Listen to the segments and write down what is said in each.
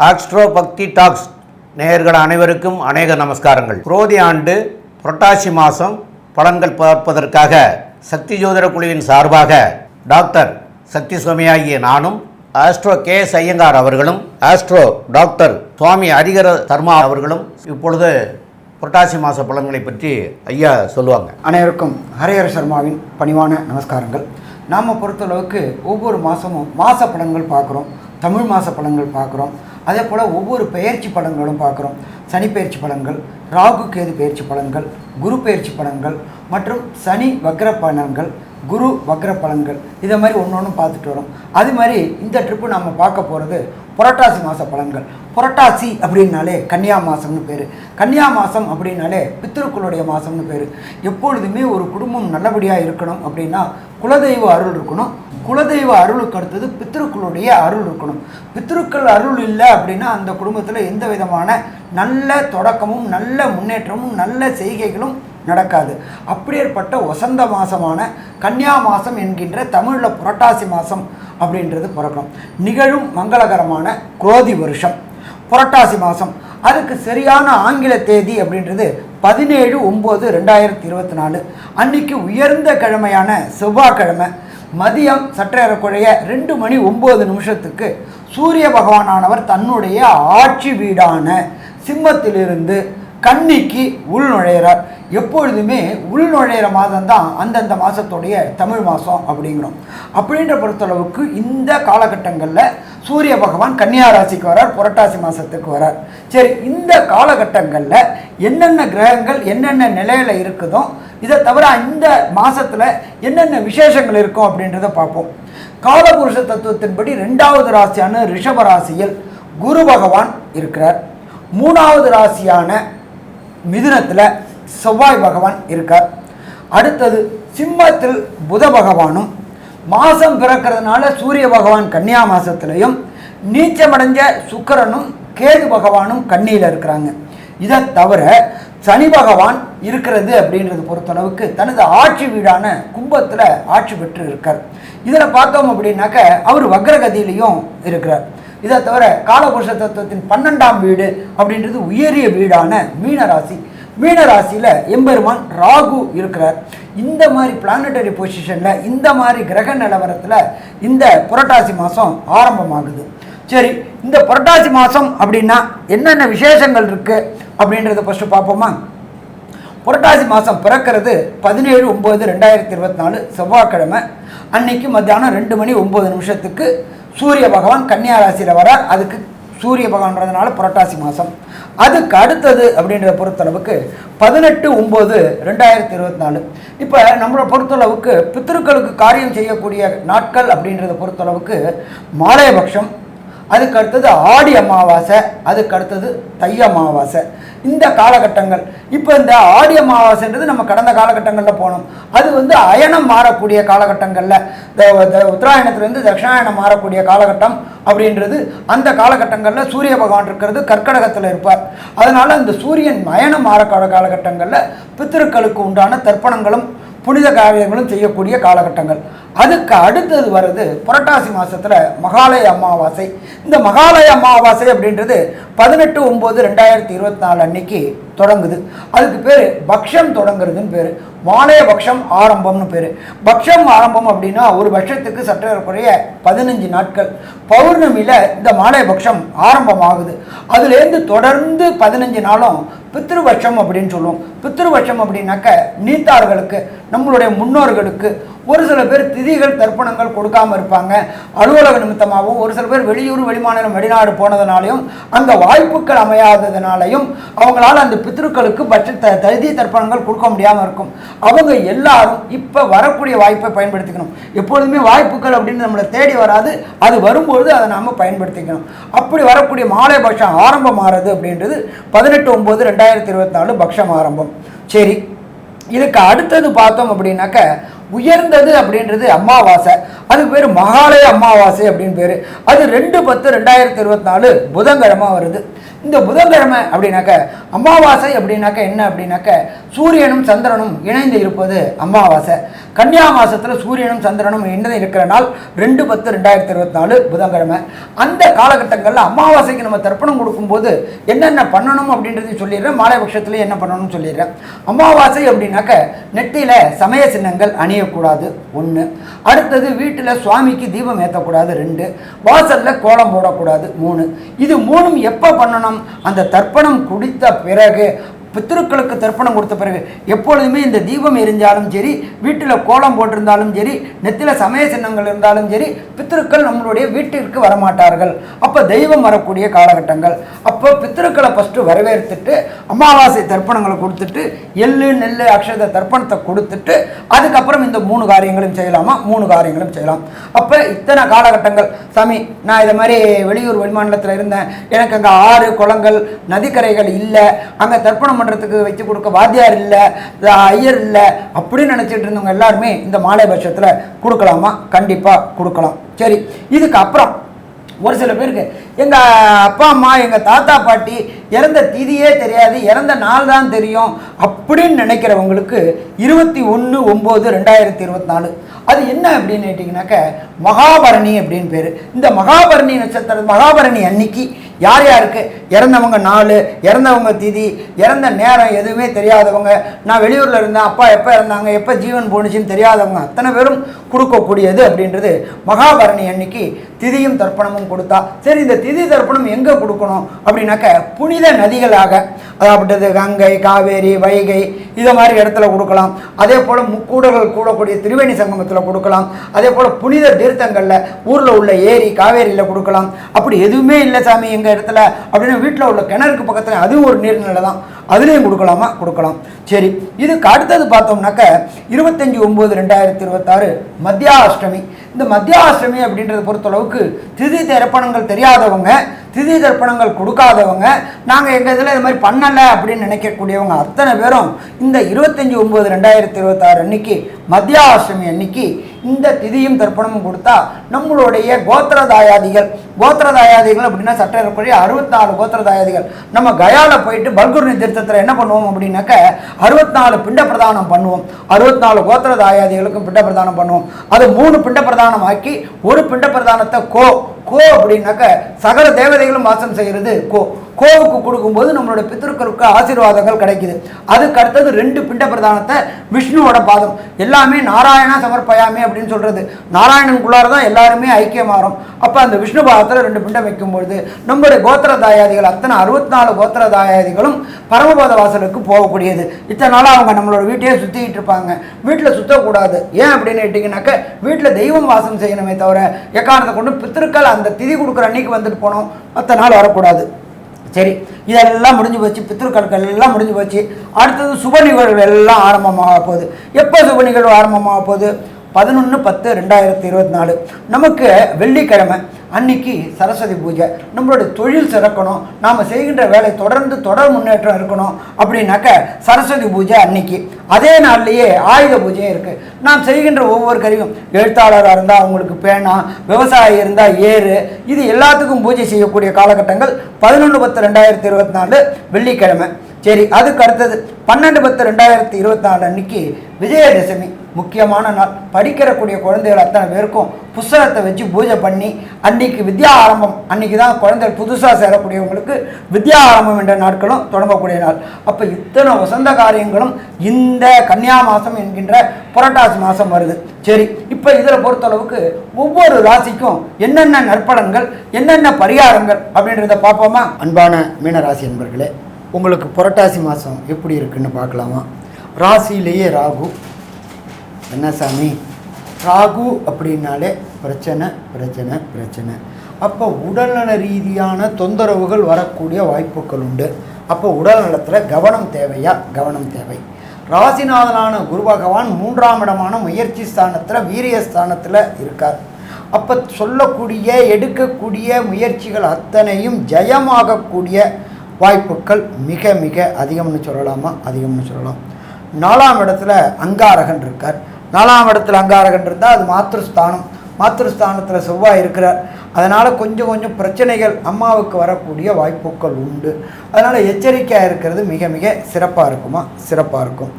Astro பக்தி tax நேயர்கள் அனைவருக்கும் அநேக நமஸ்காரங்கள். குரோதி ஆண்டு புரட்டாசி மாதம் பலன்கள் பார்ப்பதற்காக சக்தி ஜோதிட குழுவின் சார்பாக டாக்டர் சக்தி சுவாமியாகிய நானும், ஆஸ்ட்ரோ KS ஐயங்கார் அவர்களும், ஆஸ்ட்ரோ டாக்டர் சுவாமி ஹரிகர சர்மா அவர்களும் இப்பொழுது புரட்டாசி மாத பலன்களை பற்றி ஐயா சொல்லுவாங்க. அனைவருக்கும் ஹரிஹர சர்மாவின் பணிவான நமஸ்காரங்கள். நாம் பொறுத்தளவுக்கு ஒவ்வொரு மாதமும் மாத பலன்கள் பார்க்குறோம், தமிழ் மாத பலன்கள் பார்க்குறோம், அதே போல் ஒவ்வொரு பெயர்ச்சி பலன்களும் பார்க்குறோம். சனி பெயர்ச்சி பலன்கள், ராகு கேது பெயர்ச்சி பலன்கள், குரு பெயர்ச்சி பலன்கள் மற்றும் சனி வக்ர பலன்கள், குரு வக்ர பலன்கள், இதை மாதிரி ஒன்று ஒன்று பார்த்துட்டு வரோம். அது மாதிரி இந்த ட்ரிப்பு நம்ம பார்க்க போகிறது புரட்டாசி மாத பலன்கள். புரட்டாசி அப்படின்னாலே கன்னியா மாதம்னு பேர். கன்னியா மாதம் அப்படின்னாலே பித்திருக்களுடைய மாதம்னு பேர். எப்பொழுதுமே ஒரு குடும்பம் நல்லபடியாக இருக்கணும் அப்படின்னா குலதெய்வ அருள் இருக்கணும். குலதெய்வ அருளுக்கு அடுத்தது பித்திருக்களுடைய அருள் இருக்கணும். பித்திருக்கள் அருள் இல்லை அப்படின்னா அந்த குடும்பத்தில் எந்த விதமான நல்ல தொடக்கமும் நல்ல முன்னேற்றமும் நல்ல செய்கைகளும் நடக்காது. அப்படியேற்பட்ட வசந்த மாதமான கன்னியா மாதம் என்கின்ற தமிழில் புரட்டாசி மாதம் அப்படின்றது பிறக்கும். நிகழும் மங்களகரமான குரோதி வருஷம் புரட்டாசி மாதம். அதுக்கு சரியான ஆங்கில தேதி அப்படின்றது 17/9/2024. அன்னைக்கு உயர்ந்த கிழமையான செவ்வாய்க்கிழமை மதியம் சற்றேறக்குறைய 2:09 சூரிய பகவானானவர் தன்னுடைய ஆட்சி வீடான சிம்மத்திலிருந்து கன்னிக்கு உள் நுழையிறார். எப்பொழுதுமே உள் நுழையிற மாதம் தான் அந்தந்த மாதத்துடைய தமிழ் மாதம் அப்படிங்கிறோம். அப்படின்ற பொறுத்தளவுக்கு இந்த காலகட்டங்களில் சூரிய பகவான் கன்னியா ராசிக்கு வரார், புரட்டாசி மாதத்துக்கு வரார். சரி, இந்த காலகட்டங்களில் என்னென்ன கிரகங்கள் என்னென்ன நிலையில் இருக்குதோ, இதை தவிர இந்த மாதத்தில் என்னென்ன விசேஷங்கள் இருக்கும் அப்படின்றத பார்ப்போம். காலபுருஷ தத்துவத்தின்படி 2வது ராசியான ரிஷப ராசியில் குரு பகவான் இருக்கிறார். 3வது ராசியான மிதுனத்தில் செவ்வாய் பகவான் இருக்கார். அடுத்தது சிம்மத்தில் புத பகவானும், மாதம் பிறக்கிறதுனால சூரிய பகவான் கன்னியா மாதத்துலையும், நீச்சமடைஞ்ச சுக்கிரனும் கேது பகவானும் கன்னியில் இருக்கிறாங்க. இதை தவிர சனி பகவான் இருக்கிறது அப்படின்றது பொறுத்தளவுக்கு தனது ஆட்சி வீடான கும்பத்தில் ஆட்சி பெற்று இருக்கார். இதில் பார்த்தோம் அப்படின்னாக்க அவர் வக்ரகதியிலையும் இருக்கிறார். இதை தவிர காலபுருஷ தத்துவத்தின் 12ஆம் வீடு அப்படின்றது உயரிய வீடான மீனராசி. மீனராசியில் எம்பெருமான் ராகு இருக்கிறார். இந்த மாதிரி பிளானட்டரி பொசிஷனில் இந்த மாதிரி கிரக நிலவரத்தில் இந்த புரட்டாசி மாதம் ஆரம்பமாகுது. சரி, இந்த புரட்டாசி மாதம் அப்படின்னா என்னென்ன விசேஷங்கள் இருக்குது அப்படின்றத ஃபஸ்ட்டு பார்ப்போமா. புரட்டாசி மாதம் பிறக்கிறது 17/9/2024 செவ்வாய்க்கிழமை. அன்னைக்கு மத்தியானம் 2:09 சூரிய பகவான் கன்னியா ராசியில் வரார். அதுக்கு சூரிய பகவான்றதுனால புரட்டாசி மாதம். அதுக்கு அடுத்தது அப்படின்றத பொறுத்தளவுக்கு 18/9/2024. இப்போ நம்மளை பொறுத்தளவுக்கு பித்திருக்களுக்கு காரியம் செய்யக்கூடிய நாட்கள் அப்படின்றத பொறுத்தளவுக்கு மாலையபக்ஷம், அதுக்கு அடுத்தது ஆடி அமாவாசை, அதுக்கு அடுத்தது தை அமாவாசை. இந்த காலகட்டங்கள். இப்போ இந்த ஆடி அமாவாசைன்றது நம்ம கடந்த காலகட்டங்களில் போனோம். அது அயனம் மாறக்கூடிய காலகட்டங்களில் உத்தராயணத்துலேருந்து தட்சிணாயணம் மாறக்கூடிய காலகட்டம் அப்படின்றது அந்த காலகட்டங்களில் சூரிய பகவான் இருக்கிறது கர்க்கடகத்தில் இருப்பார். அதனால் அந்த சூரியன் அயனம் மாறக்கூடிய காலகட்டங்களில் பித்திருக்களுக்கு உண்டான தர்ப்பணங்களும் புனித காரியங்களும் செய்யக்கூடிய காலகட்டங்கள். அதுக்கு அடுத்தது வருது புரட்டாசி மாதத்தில் மகாலய அமாவாசை. இந்த மகாலய அமாவாசை அப்படின்றது 18/9/2024 அன்னைக்கு தொடங்குது. அதுக்கு பேர் பக்ஷம் தொடங்குறதுன்னு பேர். மாலைய பக்ஷம் ஆரம்பம்னு பேர். பக்ஷம் ஆரம்பம் அப்படின்னா ஒரு பட்சத்துக்கு சற்றேறக்குறைய 15 நாட்கள். பௌர்ணமியில் இந்த மாலைய பக்ஷம் ஆரம்பமாகுது. அதுலேருந்து தொடர்ந்து 15 நாளும் பித்ருபட்சம் அப்படின்னு சொல்லுவோம். பித்ருபட்சம் அப்படின்னாக்க நீத்தார்களுக்கு, நம்மளுடைய முன்னோர்களுக்கு ஒரு சில பேர் திதிகள் தர்ப்பணங்கள் கொடுக்காமல் இருப்பாங்க. அலுவலக நிமித்தமாகவும் ஒரு சில பேர் வெளியூர் வெளிமாநிலம் வெளிநாடு போனதுனாலையும் அந்த வாய்ப்புகள் அமையாததுனாலையும் அவங்களால அந்த பித்ருக்களுக்கு திதி தர்ப்பணங்கள் கொடுக்க முடியாமல் இருக்கும். அவங்க எல்லாரும் இப்போ வரக்கூடிய வாய்ப்பை பயன்படுத்திக்கணும். எப்பொழுதுமே வாய்ப்புகள் அப்படின்னு நம்மளை தேடி வராது, அது வரும்பொழுது அதை நாம் பயன்படுத்திக்கணும். அப்படி வரக்கூடிய மாலை பட்சம் ஆரம்பம் ஆகிறது அப்படின்றது 18/9/2024 பக்ஷம் ஆரம்பம். சரி, இதுக்கு அடுத்தது பார்த்தோம் அப்படின்னாக்க உயர்ந்தது அப்படின்றது அமாவாசை. அதுக்கு பேர் மகாலய அமாவாசை அப்படின்னு பேர். அது 2/10/2024 புதன்கிழமை வருது. இந்த புதன்கிழமை அப்படின்னாக்க அமாவாசை அப்படின்னாக்க என்ன அப்படின்னாக்க சூரியனும் சந்திரனும் இணைந்து இருப்பது அமாவாசை. கன்னியா மாதத்தில் சூரியனும் சந்திரனும் இணைந்து இருக்கிற நாள் 2/10/2024 புதன்கிழமை. அந்த காலகட்டங்களில் அமாவாசைக்கு நம்ம தர்ப்பணம் கொடுக்கும்போது என்னென்ன பண்ணணும் அப்படின்றது சொல்லிடுறேன். மாலை பட்சத்தில் என்ன பண்ணணும்னு சொல்லிடுறேன். அமாவாசை அப்படின்னாக்க நெட்டியில் சமய சின்னங்கள் அணியக்கூடாது 1. அடுத்தது வீட்டில் சுவாமிக்கு தீபம் ஏற்றக்கூடாது 2. வாசலில் கோலம் போடக்கூடாது 3. இது 3ம் எப்போ பண்ணணும்? அந்த தர்ப்பணம் குடித்த பிறகு, பித்திருக்களுக்கு தர்ப்பணம் கொடுத்த பிறகு. எப்பொழுதுமே இந்த தீபம் எரிஞ்சாலும் சரி, வீட்டில் கோலம் போட்டிருந்தாலும் சரி, நெத்தியில் சமய சின்னங்கள் இருந்தாலும் சரி, பித்திருக்கள் நம்மளுடைய வீட்டிற்கு வரமாட்டார்கள். அப்போ தெய்வம் வரக்கூடிய காலகட்டங்கள். அப்போ பித்திருக்களை ஃபஸ்ட்டு வரவேற்றுட்டு அமாவாசை தர்ப்பணங்களை கொடுத்துட்டு எள்ளு நெல் அக்ஷத தர்ப்பணத்தை கொடுத்துட்டு அதுக்கப்புறம் இந்த 3 காரியங்களும் செய்யலாமா? 3 காரியங்களும் செய்யலாம். அப்போ இத்தனை காலகட்டங்கள் சாமி, நான் இதை மாதிரி வெளியூர் வெளிமாநிலத்தில் இருந்தேன், எனக்கு அங்கே ஆறு குளங்கள் நதிக்கரைகள் இல்லை, அங்கே தர்ப்பணம் பண்ணுறதுக்கு வச்சு கொடுக்க வாத்தியார் இல்லை, ஐயர் இல்லை அப்படின்னு நினச்சிட்டு இருந்தவங்க எல்லாருமே இந்த மாலை பட்சத்தில் கொடுக்கலாமா? கண்டிப்பாக கொடுக்கலாம். சரி, இதுக்கு அப்புறம் ஒரு சில பேருக்கு எங்கள் அப்பா அம்மா எங்கள் தாத்தா பாட்டி இறந்த திதியே தெரியாது, இறந்த நாள் தான் தெரியும் அப்படின்னு நினைக்கிறவங்களுக்கு 21/9/2024 அது என்ன அப்படின்னு கேட்டிங்கனாக்க மகாபரணி அப்படின்னு பேர். இந்த மகாபரணி நட்சத்திரம், மகாபரணி அன்னைக்கு யார் யாருக்கு இறந்தவங்க நாள், இறந்தவங்க திதி, இறந்த நேரம் எதுவுமே தெரியாதவங்க, நான் வெளியூரில் இருந்தேன், அப்பா எப்போ இறந்தாங்க, எப்போ ஜீவன் போணுச்சுன்னு தெரியாதவங்க அத்தனை பேரும் கொடுக்கக்கூடியது அப்படின்றது மகாபரணி அன்னைக்கு திதியும் தர்ப்பணமும் கொடுத்தா. சரி, இந்த திதி தர்ப்பணம் எங்கே கொடுக்கணும் அப்படின்னாக்க புனித நதிகளாக, அதாவது கங்கை, காவேரி, வைகை இதை மாதிரி இடத்துல கொடுக்கலாம். அதே போல் முக்கூடல்கள் கூடக்கூடிய திரிவேணி சங்கமத்தில் கொடுக்கலாம். அதே போல் புனித தீர்த்தங்களில் ஊரில் உள்ள ஏரி காவேரியில் கொடுக்கலாம். அப்படி எதுவுமே இல்லை சாமி எங்கள் இடத்துல அப்படின்னா வீட்டில் உள்ள கிணறுக்கு பக்கத்தில் அதுவும் ஒரு நீர்நிலை தான், அதுலேயும் கொடுக்கலாமா? கொடுக்கலாம். சரி, இதுக்கு அடுத்தது பார்த்தோம்னாக்க 25/9/2026 மத்தியாஷ்டமி. இந்த மத்தியாஷ்டமி அப்படின்றத பொறுத்தளவுக்கு திதி தர்ப்பணங்கள் தெரியாதவங்க, திதி தர்ப்பணங்கள் கொடுக்காதவங்க, நாங்கள் எங்கள் இதில் இது மாதிரி பண்ணலை அப்படின்னு நினைக்கக்கூடியவங்க அத்தனை பேரும் இந்த 25/9/2026 அன்னைக்கு மத்தியாஷ்டமி அன்னைக்கு இந்த திதியும் தர்ப்பணமும் கொடுத்தா நம்மளுடைய கோத்திரதாயாதிகள் அப்படின்னா சட்டப்படி 64 கோத்திரதாயாதிகள் நம்ம கயாவில் போயிட்டு பல்குர்னி தீர்த்தத்தில் என்ன பண்ணுவோம் அப்படின்னாக்க 64 பிண்ட பிரதானம் பண்ணுவோம். 64 கோத்திரதாயாதிகளுக்கும் பிண்ட பிரதானம் பண்ணுவோம். அது 3 பிண்ட பிரதானம் ஆக்கி ஒரு பிண்ட பிரதானத்தை கோ அப்படின்னாக்க சகல தேவதைகளும் வாசம் செய்கிறது கோவுக்கு கொடுக்கும்போது நம்மளோட பித்திருக்களுக்கு ஆசீர்வாதங்கள் கிடைக்குது. அதுக்கு அடுத்தது 2 பிண்ட பிரதானத்தை விஷ்ணுவோட பாதம், எல்லாமே நாராயணா சமர்ப்பயாமே அப்படின்னு சொல்றது, நாராயணனுக்குள்ளார தான் எல்லாருமே ஐக்கியமாறும். அப்போ அந்த விஷ்ணு பாதத்தில் 2 பிண்டம் வைக்கும்பொழுது நம்மளுடைய கோத்திரதாயாதிகள் அத்தனை 64 கோத்திரதாயாதிகளும் பரமபத வாசலுக்கு போகக்கூடியது. இத்தனை நாளாக அவங்க நம்மளோட வீட்டையே சுற்றிக்கிட்டு இருப்பாங்க. வீட்டில் சுற்றக்கூடாது. ஏன் அப்படின்னு கேட்டிங்கனாக்க வீட்டில் தெய்வம் வாசம் செய்யணுமே தவிர எக்காரணத்தை கொண்டு பித்திருக்கள் அந்த திதி கொடுக்குற அன்னைக்கு வந்துட்டு போனோம், மற்ற நாள் வரக்கூடாது. சரி, இதெல்லாம் முடிஞ்சு போச்சு, பித்திருக்களுக்கு எல்லாம் முடிஞ்சு போச்சு. அடுத்தது சுப நிகழ்வு எல்லாம் ஆரம்பமாக போகுது. எப்போ சுப நிகழ்வு ஆரம்பமாக போகுது? 11/10/2024 நமக்கு வெள்ளிக்கிழமை அன்னைக்கு சரஸ்வதி பூஜை. நம்மளுடைய தொழில் சிறக்கணும், நாம் செய்கின்ற வேலை தொடர் முன்னேற்றம் இருக்கணும் அப்படின்னாக்க சரஸ்வதி பூஜை அன்னைக்கு. அதே நாள்லேயே ஆயுத பூஜையும் இருக்குது. நாம் செய்கின்ற ஒவ்வொரு கருவியும், எழுத்தாளராக இருந்தால் அவங்களுக்கு பேனா, விவசாயி இருந்தால் ஏறு, இது எல்லாத்துக்கும் பூஜை செய்யக்கூடிய காலகட்டங்கள் 11/10/2024 வெள்ளிக்கிழமை. சரி, அதுக்கு அடுத்தது 12/10/2024 அன்னைக்கு விஜயதசமி, முக்கியமான நாள். படிக்கிறக்கூடிய குழந்தைகள் அத்தனை பேருக்கும் புஸ்தகத்தை வச்சு பூஜை பண்ணி அன்னைக்கு வித்யா ஆரம்பம், அன்னைக்கு தான் குழந்தைகள் புதுசாக சேரக்கூடியவங்களுக்கு வித்யா ஆரம்பம் என்ற நாட்களும் தொடங்கக்கூடிய நாள். அப்போ இத்தனை வசந்த காரியங்களும் இந்த கன்னியா மாதம் என்கின்ற புரட்டாசி மாதம் வருது. சரி, இப்போ இதில் பொறுத்தளவுக்கு ஒவ்வொரு ராசிக்கும் என்னென்ன நற்பலன்கள், என்னென்ன பரிகாரங்கள் அப்படின்றத பார்ப்போமா? அன்பான மீனராசி என்பர்களே, உங்களுக்கு புரட்டாசி மாதம் எப்படி இருக்குன்னு பார்க்கலாமா? ராசியிலேயே ராகு. என்ன சாமி, ராகு அப்படின்னாலே பிரச்சனை பிரச்சனை பிரச்சனை. அப்போ உடல்நல ரீதியான தொந்தரவுகள் வரக்கூடிய வாய்ப்புகள் உண்டு. அப்போ உடல் நலத்தில் கவனம் தேவையா? கவனம் தேவை. ராசிநாதனான குரு பகவான் 3ஆம் இடமான முயற்சி ஸ்தானத்தில் வீரிய ஸ்தானத்தில் இருக்கார். அப்போ சொல்லக்கூடிய எடுக்கக்கூடிய முயற்சிகள் அத்தனையும் ஜெயமாகக்கூடிய வாய்ப்புகள் மிக மிக அதிகம்னு சொல்லலாமா? அதிகம்னு சொல்லலாம். 4ஆம் இடத்துல அங்காரகன் இருக்கார். 4ஆம் இடத்துல அங்காரகன் இருந்தால் அது மாத்ருஸ்தானம். மாத்ருஸ்தானத்தில் செவ்வாய் இருக்கிறார். அதனால் கொஞ்சம் கொஞ்சம் பிரச்சனைகள் அம்மாவுக்கு வரக்கூடிய வாய்ப்புகள் உண்டு. அதனால் எச்சரிக்கையாக இருக்கிறது மிக மிக சிறப்பாக இருக்குமா, சிறப்பாக இருக்கும்.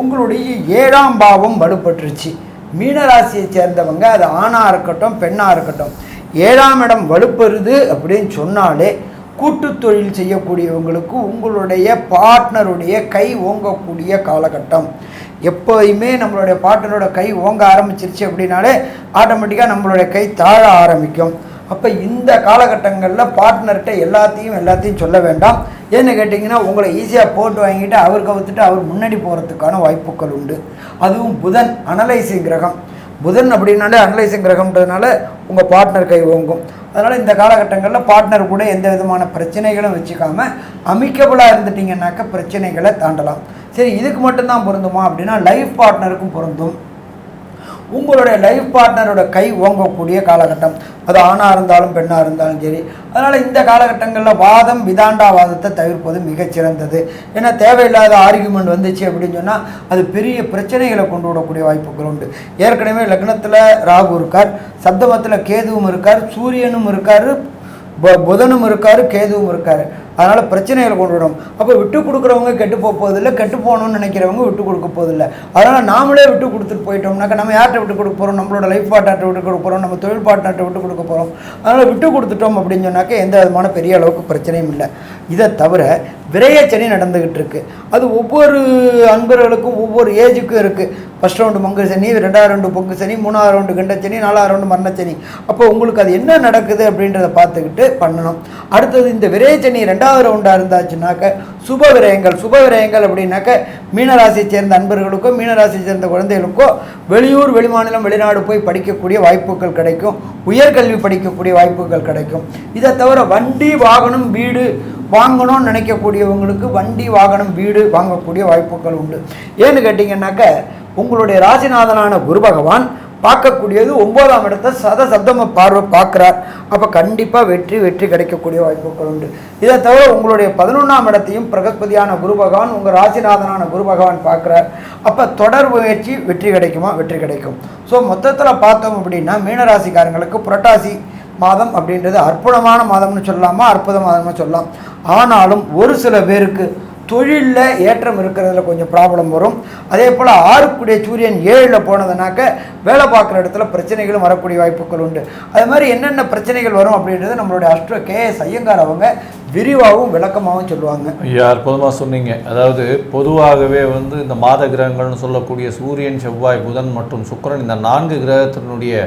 உங்களுடைய 7ஆம் பாவம் வலுப்பட்டுருச்சு. மீனராசியை சேர்ந்தவங்க, அது ஆணாக இருக்கட்டும் பெண்ணாக இருக்கட்டும், 7ஆம் இடம் வலுப்பெறுது அப்படின்னு சொன்னாலே கூட்டு தொழில் செய்யக்கூடியவங்களுக்கு உங்களுடைய பார்ட்னருடைய கை ஓங்கக்கூடிய காலகட்டம். எப்போயுமே நம்மளுடைய பார்ட்னரோட கை ஓங்க ஆரம்பிச்சிருச்சு அப்படின்னாலே ஆட்டோமேட்டிக்காக நம்மளுடைய கை தாழ ஆரம்பிக்கும். அப்போ இந்த காலகட்டங்களில் பார்ட்னர்கிட்ட எல்லாத்தையும் சொல்ல வேண்டாம். ஏன்னு கேட்டிங்கன்னா உங்களை ஈஸியாக போட்டு வாங்கிட்டு அவர் கவுத்துட்டு அவர் முன்னாடி போகிறதுக்கான வாய்ப்புகள் உண்டு. அதுவும் புதன் அனலைசிங் கிரகம். புதன் அப்படின்னாலே அனலைசிங் கிரகம்ன்றதுனால உங்கள் பார்ட்னர் கை ஓங்கும். அதனால் இந்த காலகட்டங்களில் பார்ட்னர் கூட எந்த விதமான பிரச்சனைகளும் வச்சுக்காமல் அமிக்கபுளாக இருந்துட்டிங்கன்னாக்க பிரச்சனைகளை தாண்டலாம். சரி, இதுக்கு மட்டும்தான் பொருந்துமா அப்படின்னா லைஃப் பார்ட்னருக்கும் பொருந்தும். உங்களுடைய லைஃப் பார்ட்னரோட கை ஓங்கக்கூடிய காலகட்டம், அது ஆணாக இருந்தாலும் பெண்ணாக இருந்தாலும் சரி. அதனால் இந்த காலகட்டங்களில் வாதம் விதாண்டாவாதத்தை தவிர்ப்பது மிகச்சிறந்தது. ஏன்னா தேவையில்லாத ஆர்கியூமெண்ட் வந்துச்சு அப்படின்னு சொன்னால் அது பெரிய பிரச்சனைகளை கொண்டு விடக்கூடிய வாய்ப்புகள் உண்டு. ஏற்கனவே லக்னத்தில் ராகு இருக்கார், சப்தமத்தில் கேதுவும் இருக்கார், சூரியனும் இருக்கார், புதனும் இருக்கார், கேதுவும் இருக்கார். அதனால் பிரச்சனைகளை கொண்டு விடும். அப்போ விட்டு கொடுக்குறவங்க கெட்டு போவதில்லை, கெட்டு போகணும்னு நினைக்கிறவங்க விட்டு கொடுக்க போவதில்லை. அதனால் நாமளே விட்டு கொடுத்துட்டு போயிட்டோம்னாக்கா நம்ம யார்கிட்ட விட்டு கொடுக்க போகிறோம், நம்மளோட லைஃப் பார்ட்னர்கிட்ட விட்டு கொடுக்க போகிறோம், நம்ம தொழில் பார்ட்னர்கிட்ட விட்டு கொடுக்க போகிறோம். அதனால் விட்டு கொடுத்துட்டோம் அப்படின்னு சொன்னாக்க எந்த விதமான பெரிய அளவுக்கு பிரச்சனையும் இல்லை. இதை தவிர விரையச்சனி நடந்துக்கிட்டு இருக்குது. அது ஒவ்வொரு அன்பர்களுக்கும் ஒவ்வொரு ஏஜுக்கும் இருக்குது. ஃபஸ்ட் ரவுண்டு மங்கு சனி, 2ஆவது ரவுண்டு பொங்கு சனி, 3ஆவது ரவுண்டு கண்டச்சனி, 4ஆவது ரவுண்டு மரணச்சனி. அப்போ உங்களுக்கு அது என்ன நடக்குது அப்படின்றத பார்த்துக்கிட்டு பண்ணணும். அடுத்தது இந்த விரையச்சனி 2ஆவது ரவுண்டாக இருந்தாச்சுனாக்க சுப விரயங்கள் அப்படின்னாக்க மீனராசியை சேர்ந்த அன்பர்களுக்கோ மீனராசியை சேர்ந்த குழந்தைகளுக்கோ வெளியூர் வெளிமாநிலம் வெளிநாடு போய் படிக்கக்கூடிய வாய்ப்புகள் கிடைக்கும், உயர்கல்வி படிக்கக்கூடிய வாய்ப்புகள் கிடைக்கும். இதை தவிர வண்டி வாகனம் வீடு வாங்கணும்னு நினைக்கக்கூடியவங்களுக்கு வண்டி வாகனம் வீடு வாங்கக்கூடிய வாய்ப்புகள் உண்டு. ஏன்னு கேட்டிங்கன்னாக்க உங்களுடைய ராசிநாதனான குரு பகவான் பார்க்கக்கூடியது 9ஆம் இடத்தை சப்தம பார்வை பார்க்குறார். அப்போ கண்டிப்பாக வெற்றி கிடைக்கக்கூடிய வாய்ப்புகள் உண்டு. இதை தவிர உங்களுடைய 11ஆம் இடத்தையும் பிரகஸ்பதியான குரு பகவான் உங்கள் ராசிநாதனான குரு பகவான் பார்க்குறார். அப்போ தொடர் முயற்சி வெற்றி கிடைக்குமா, வெற்றி கிடைக்கும். ஸோ மொத்தத்தில் பார்த்தோம் அப்படின்னா மீனராசிக்காரங்களுக்கு புரட்டாசி மாதம் அப்படின்றது அற்புதமான மாதம்னு சொல்லலாமா, அற்புத மாதம்னு சொல்லலாம். ஆனாலும் ஒரு சில பேருக்கு தொழிலில் ஏற்றம் இருக்கிறதுல கொஞ்சம் ப்ராப்ளம் வரும். அதே போல் 6க்குடைய சூரியன் 7ல் போனதுனாக்க வேலை பார்க்குற இடத்துல பிரச்சனைகளும் வரக்கூடிய வாய்ப்புகள் உண்டு. அது மாதிரி என்னென்ன பிரச்சனைகள் வரும் அப்படின்றது நம்மளுடைய அஸ்ட்ரோ KS ஐயங்கார் அவங்க விரிவாகவும் விளக்கமாகவும் சொல்லுவாங்க. ஐயா, அற்புதமாக சொன்னீங்க. அதாவது பொதுவாகவே இந்த மாத கிரகங்கள்னு சொல்லக்கூடிய சூரியன், செவ்வாய், புதன் மற்றும் சுக்கிரன், இந்த 4 கிரகத்தினுடைய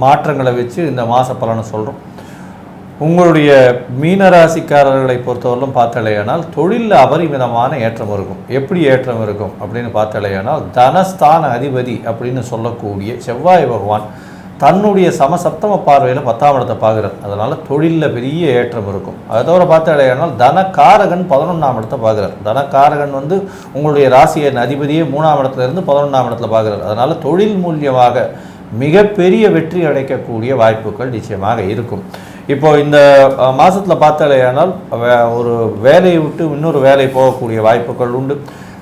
மாற்றங்களை வச்சு இந்த மாத பலனை சொல்கிறோம். உங்களுடைய மீனராசிக்காரர்களை பொறுத்தவரையிலும் பார்த்தாலேயானால் தொழிலில் அபரிமிதமான ஏற்றம் இருக்கும். எப்படி ஏற்றம் இருக்கும் அப்படின்னு பார்த்தாலேயானால் தனஸ்தான அதிபதி அப்படின்னு சொல்லக்கூடிய செவ்வாய் பகவான் தன்னுடைய சமசப்தம பார்வையில் 10ஆம் இடத்தை பார்க்குறார். அதனால் தொழிலில் பெரிய ஏற்றம் இருக்கும். அதை தவிர பார்த்தாலேயானால் தனக்காரகன் 11ஆம் இடத்தை பார்க்குறார். தனக்காரகன் உங்களுடைய ராசியின் அதிபதியே 3ஆம் இடத்துலேருந்து 11ஆம் இடத்துல பார்க்குறார். அதனால் தொழில் மூலியமாக மிகப்பெரிய வெற்றி அடைக்கக்கூடிய வாய்ப்புகள் நிச்சயமாக இருக்கும். இப்போது இந்த மாதத்தில் பார்த்தாலேயானால் ஒரு வேலையை விட்டு இன்னொரு வேலை போகக்கூடிய வாய்ப்புகள் உண்டு.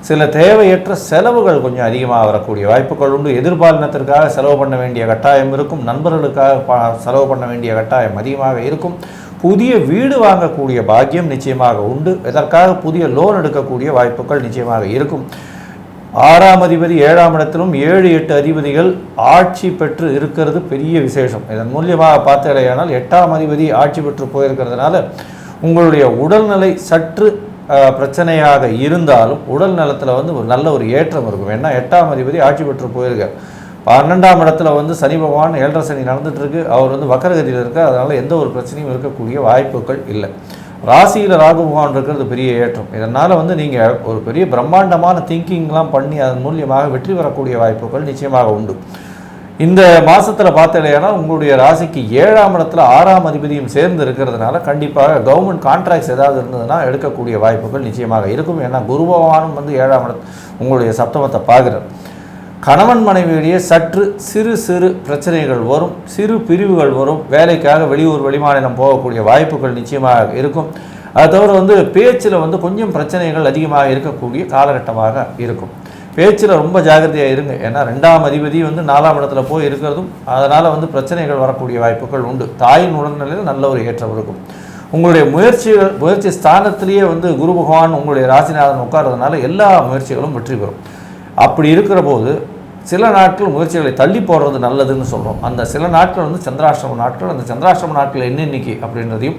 சில தேவையற்ற செலவுகள் கொஞ்சம் அதிகமாக வரக்கூடிய வாய்ப்புகள் உண்டு. எதிர்பாலினத்திற்காக செலவு பண்ண வேண்டிய கட்டாயம் இருக்கும். நண்பர்களுக்காக செலவு பண்ண வேண்டிய கட்டாயம் அதிகமாக இருக்கும். புதிய வீடு வாங்கக்கூடிய பாக்கியம் நிச்சயமாக உண்டு. இதற்காக புதிய லோன் எடுக்கக்கூடிய வாய்ப்புகள் நிச்சயமாக இருக்கும். 6ஆம் அதிபதி 7ஆம் இடத்திலும் 7, 8 அதிபதிகள் ஆட்சி பெற்று இருக்கிறது பெரிய விசேஷம். இதன் மூலியமாக பார்த்தாலேயானால் 8ஆம் அதிபதி ஆட்சி பெற்று போயிருக்கிறதுனால உங்களுடைய உடல்நிலை சற்று பிரச்சனையாக இருந்தாலும் உடல் நலத்தில் ஒரு நல்ல ஒரு ஏற்றம் இருக்கும். ஏன்னா 8ஆம் அதிபதி ஆட்சி பெற்று போயிருக்கார். 12ஆம் இடத்துல சனி பகவான் 7.5 சனி நடந்துட்டு இருக்கு. அவர் வக்கரகதியில் இருக்கார். அதனால் எந்த ஒரு பிரச்சனையும் இருக்கக்கூடிய வாய்ப்புகள் இல்லை. ராசியில் ராகு பகவான் இருக்கிறது பெரிய ஏற்றம். இதனால் நீங்கள் ஒரு பெரிய பிரம்மாண்டமான திங்கிங்லாம் பண்ணி அதன் மூலியமாக வெற்றி பெறக்கூடிய வாய்ப்புகள் நிச்சயமாக உண்டு. இந்த மாதத்தில் பார்த்தலையானா உங்களுடைய ராசிக்கு 7ஆம் இடத்துல 6ஆம் அதிபதியும் சேர்ந்து இருக்கிறதுனால கண்டிப்பாக கவர்மெண்ட் கான்ட்ராக்ட்ஸ் ஏதாவது இருந்ததுன்னா எடுக்கக்கூடிய வாய்ப்புகள் நிச்சயமாக இருக்கும். ஏன்னா குரு பகவானும் 7ஆம் இடத்து உங்களுடைய சப்தமத்தை பார்க்குறார். கணவன் மனைவியிடையே சற்று சிறு பிரச்சனைகள் வரும், சிறு பிரிவுகள் வரும். வேலைக்காக வெளியூர் வெளிமாநிலம் போகக்கூடிய வாய்ப்புகள் நிச்சயமாக இருக்கும். அது தவிர பேச்சில் கொஞ்சம் பிரச்சனைகள் அதிகமாக இருக்கக்கூடிய காலகட்டமாக இருக்கும். பேச்சில் ரொம்ப ஜாகிரதையாக இருங்க. ஏன்னா 2ஆம் அதிபதி வந்து 4ஆம் இடத்துல போய் இருக்கிறதும் அதனால் வந்து பிரச்சனைகள் வரக்கூடிய வாய்ப்புகள் உண்டு. தாயின் உடல்நிலையில் நல்ல ஒரு ஏற்றம் இருக்கும். உங்களுடைய முயற்சி ஸ்தானத்திலேயே வந்து குரு பகவான் உங்களுடைய ராசிநாதன் உட்கார்றதுனால எல்லா முயற்சிகளும் வெற்றி பெறும். அப்படி இருக்கிற போது சில நாட்கள் முயற்சிகளை தள்ளி போடுறது நல்லதுன்னு சொல்கிறோம். அந்த சில நாட்கள் வந்து சந்திராஷ்டம நாட்கள். அந்த சந்திராஷ்டம நாட்கள் என்னென்னைக்கு அப்படின்றதையும்,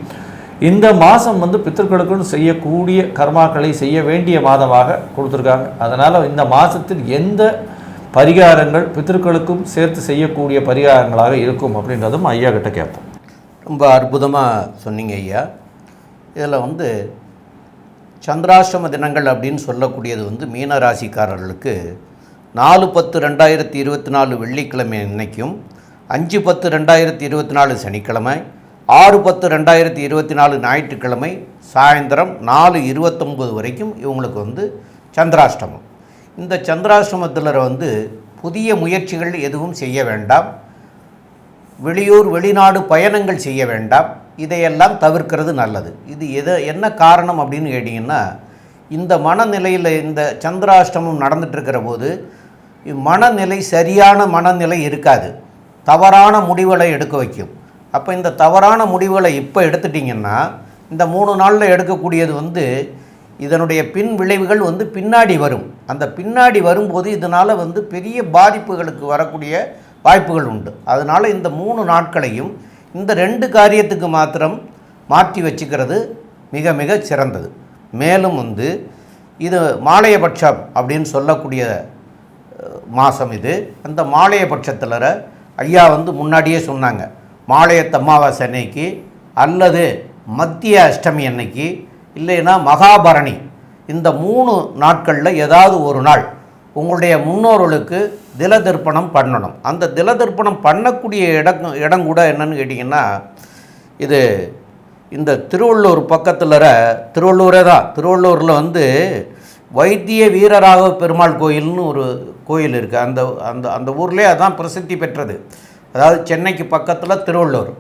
இந்த மாதம் வந்து பித்தர்களுக்குன்னு செய்யக்கூடிய கர்மாக்களை செய்ய வேண்டிய மாதமாக கொடுத்துருக்காங்க. அதனால் இந்த மாதத்தில் எந்த பரிகாரங்கள் பித்தர்களுக்கும் சேர்த்து செய்யக்கூடிய பரிகாரங்களாக இருக்கும் அப்படின்றதும் ஐயா கிட்ட கேட்போம். ரொம்ப அற்புதமாக சொன்னீங்க ஐயா. இதில் வந்து சந்திராஷ்டம தினங்கள் அப்படின்னு சொல்லக்கூடியது வந்து மீன ராசிக்காரர்களுக்கு 4/10/2024 வெள்ளிக்கிழமை அன்னைக்கும், 5/10/2024 சனிக்கிழமை, 6/10/2024 ஞாயிற்றுக்கிழமை சாயந்தரம் 4:29 வரைக்கும் இவங்களுக்கு வந்து சந்திராஷ்டமம். இந்த சந்திராஷ்டமத்தில் வந்து புதிய முயற்சிகள் எதுவும் செய்ய வேண்டாம். வெளியூர் வெளிநாடு பயணங்கள் செய்ய வேண்டாம். இதையெல்லாம் தவிர்க்கிறது நல்லது. இது என்ன காரணம் அப்படின்னு கேட்டிங்கன்னா, இந்த மனநிலையில் இந்த சந்திராஷ்டமம் நடந்துகிட்ருக்கிற போது மனநிலை சரியான மனநிலை இருக்காது. தவறான முடிவுகளை எடுக்க வைக்கும். அப்போ இந்த தவறான முடிவுகளை இப்போ எடுத்துட்டிங்கன்னா, இந்த 3 நாளில் எடுக்கக்கூடியது வந்து இதனுடைய பின் விளைவுகள் வந்து பின்னாடி வரும். அந்த பின்னாடி வரும்போது இதனால் வந்து பெரிய பாதிப்புகளுக்கு வரக்கூடிய வாய்ப்புகள் உண்டு. அதனால் இந்த 3 நாட்களையும் இந்த 2 காரியத்துக்கு மாத்திரம் மாற்றி வச்சுக்கிறது மிக மிக சிறந்தது. மேலும் வந்து இது மாலையபட்சம் அப்படின்னு சொல்லக்கூடிய மாதம் இது. அந்த மாலையபட்சத்தில் ஐயா வந்து முன்னாடியே சொன்னாங்க, மாலையத்து அமாவாசை அன்னைக்கு அல்லது மத்திய அஷ்டமி அன்னைக்கு இல்லைன்னா மகாபரணி, இந்த 3 நாட்களில் ஏதாவது ஒரு நாள் உங்களுடைய முன்னோர்களுக்கு தில தர்ப்பணம் பண்ணணும். அந்த தில தர்ப்பணம் பண்ணக்கூடிய இடம் கூட என்னன்னு கேட்டிங்கன்னா, இது இந்த திருவள்ளூர் பக்கத்தில் திருவள்ளூரே தான். திருவள்ளூரில் வந்து வைத்திய வீரராக பெருமாள் கோயில்னு ஒரு கோயில் இருக்குது. அந்த அந்த அந்த ஊர்லேயே அதான் பிரசித்தி பெற்றது. அதாவது சென்னைக்கு பக்கத்தில் திருவள்ளூர்.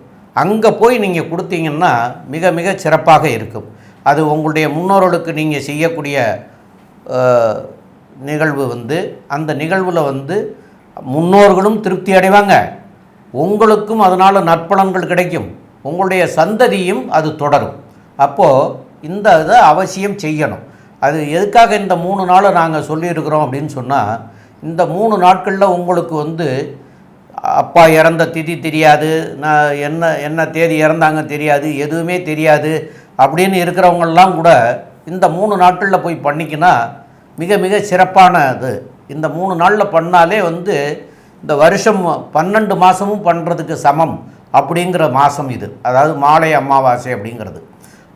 அங்கே போய் நீங்கள் கொடுத்தீங்கன்னா மிக மிக சிறப்பாக இருக்கும். அது உங்களுடைய முன்னோர்களுக்கு நீங்கள் செய்யக்கூடிய நிகழ்வு வந்து அந்த நிகழ்வில் வந்து முன்னோர்களும் திருப்தி அடைவாங்க, உங்களுக்கும் அதனால் நற்பலன்கள் கிடைக்கும், உங்களுடைய சந்ததியும் அது தொடரும். அப்போது இந்த இதை அவசியம் செய்யணும். அது எதுக்காக இந்த 3 நாளை நாங்கள் சொல்லியிருக்கிறோம் அப்படின்னு சொன்னால், இந்த 3 நாட்களில் உங்களுக்கு வந்து அப்பா இறந்த திதி தெரியாது, நான் என்ன தேதி இறந்தாங்க தெரியாது, எதுவுமே தெரியாது அப்படின்னு இருக்கிறவங்கெல்லாம் கூட இந்த 3 நாட்களில் போய் பண்ணிக்கினா மிக மிக சிறப்பானது. இந்த 3 நாளில் பண்ணாலே வந்து இந்த வருஷம் 12 மாதமும் பண்ணுறதுக்கு சமம் அப்படிங்கிற மாதம் இது. அதாவது மாலை அமாவாசை அப்படிங்கிறது.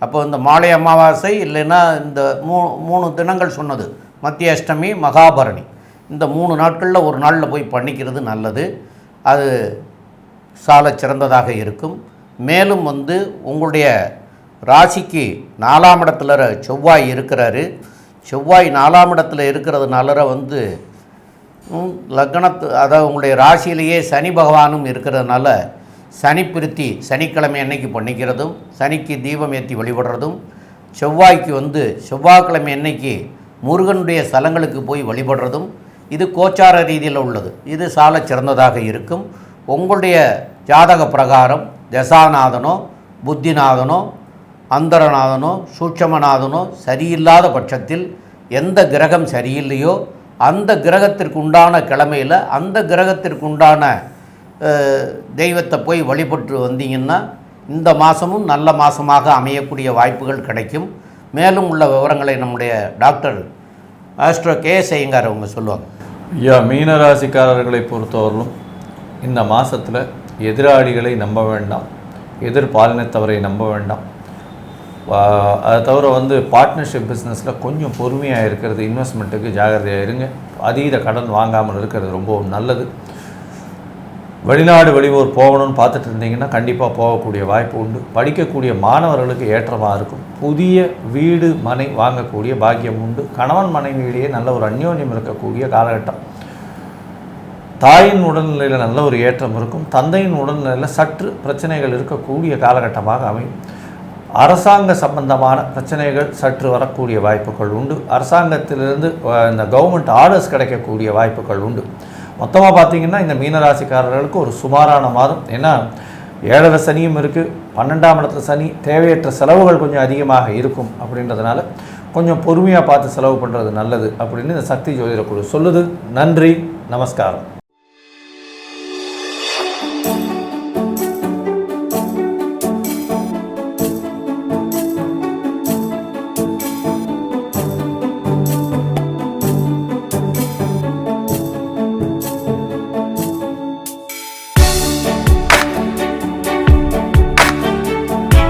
அப்போ இந்த மாலை அமாவாசை இல்லைன்னா இந்த 3 தினங்கள் சொன்னது மத்திய அஷ்டமி மகாபரணி, இந்த 3 நாட்களில் ஒரு நாளில் போய் பண்ணிக்கிறது நல்லது. அது சால சிறந்ததாக இருக்கும். மேலும் வந்து உங்களுடைய ராசிக்கு 4ஆம் இடத்துல செவ்வாய் இருக்கிறாரு. செவ்வாய் 4ஆம் இடத்துல இருக்கிறதுனால வந்து அதாவது உங்களுடைய ராசியிலேயே சனி பகவானும் இருக்கிறதுனால சனி பிரித்தி சனிக்கிழமை அன்னைக்கு பண்ணிக்கிறதும், சனிக்கு தீபம் ஏற்றி வழிபடுறதும், செவ்வாய்க்கு வந்து செவ்வாய்க்கிழமை அன்னைக்கு முருகனுடைய ஸ்தலங்களுக்கு போய் வழிபடுறதும் இது கோச்சார ரீதியில் உள்ளது. இது சால சிறந்ததாக இருக்கும். உங்களுடைய ஜாதக பிரகாரம் தசாநாதனோ புத்திநாதனோ அந்தரநாதனோ சூட்சமநாதனோ சரியில்லாத பட்சத்தில் எந்த கிரகம் சரியில்லையோ அந்த கிரகத்திற்குண்டான கிழமையில் அந்த கிரகத்திற்குண்டான தெய்வத்தை போய் வழிபட்டு வந்தீங்கன்னா இந்த மாதமும் நல்ல மாதமாக அமையக்கூடிய வாய்ப்புகள் கிடைக்கும். மேலும் உள்ள விவரங்களை நம்முடைய டாக்டர் ஆஸ்ட்ரோ கேஎஸ் ஐயங்கார் அவங்க சொல்லுவாங்க. ஐயா, மீனராசிக்காரர்களை பொறுத்தவரையிலும் இந்த மாதத்தில் எதிராளிகளை நம்ப வேண்டாம், எதிர்பாலினத்தவரை நம்ப வேண்டாம். அதை தவிர வந்து பார்ட்னர்ஷிப் பிஸ்னஸில் கொஞ்சம் பொறுமையாக இருக்கிறது, இன்வெஸ்ட்மெண்ட்டுக்கு ஜாகிரதையாக இருங்க. அதீத கடன் வாங்காமல் இருக்கிறது ரொம்ப நல்லது. வெளிநாடு வெளியூர் போகணும்னு பார்த்துட்டு இருந்தீங்கன்னா கண்டிப்பாக போகக்கூடிய வாய்ப்பு உண்டு. படிக்கக்கூடிய மாணவர்களுக்கு ஏற்றமாக இருக்கும். புதிய வீடு மனை வாங்கக்கூடிய பாக்கியம் உண்டு. கணவன் மனைவியிலேயே நல்ல ஒரு அந்யோன்யம் இருக்கக்கூடிய காலகட்டம். தாயின் உடல்நிலையில் நல்ல ஒரு ஏற்றம் இருக்கும். தந்தையின் உடல்நிலையில் சற்று பிரச்சனைகள் இருக்கக்கூடிய காலகட்டமாக அமையும். அரசாங்க சம்பந்தமான பிரச்சனைகள் சற்று வரக்கூடிய வாய்ப்புகள் உண்டு. அரசாங்கத்திலிருந்து இந்த கவர்மெண்ட் ஆர்டர்ஸ் கிடைக்கக்கூடிய வாய்ப்புகள் உண்டு. மொத்தமாக பார்த்திங்கன்னா இந்த மீனராசிக்காரர்களுக்கு ஒரு சுமாரான மாதம். ஏன்னா 7வது சனியும் இருக்குது, 12ஆம் இடத்துல சனி, தேவையற்ற செலவுகள் கொஞ்சம் அதிகமாக இருக்கும். அப்படின்றதுனால கொஞ்சம் பொறுமையாக பார்த்து செலவு பண்ணுறது நல்லது அப்படின்னு இந்த சக்தி ஜோதிட குழு சொல்லுது. நன்றி, நமஸ்காரம்.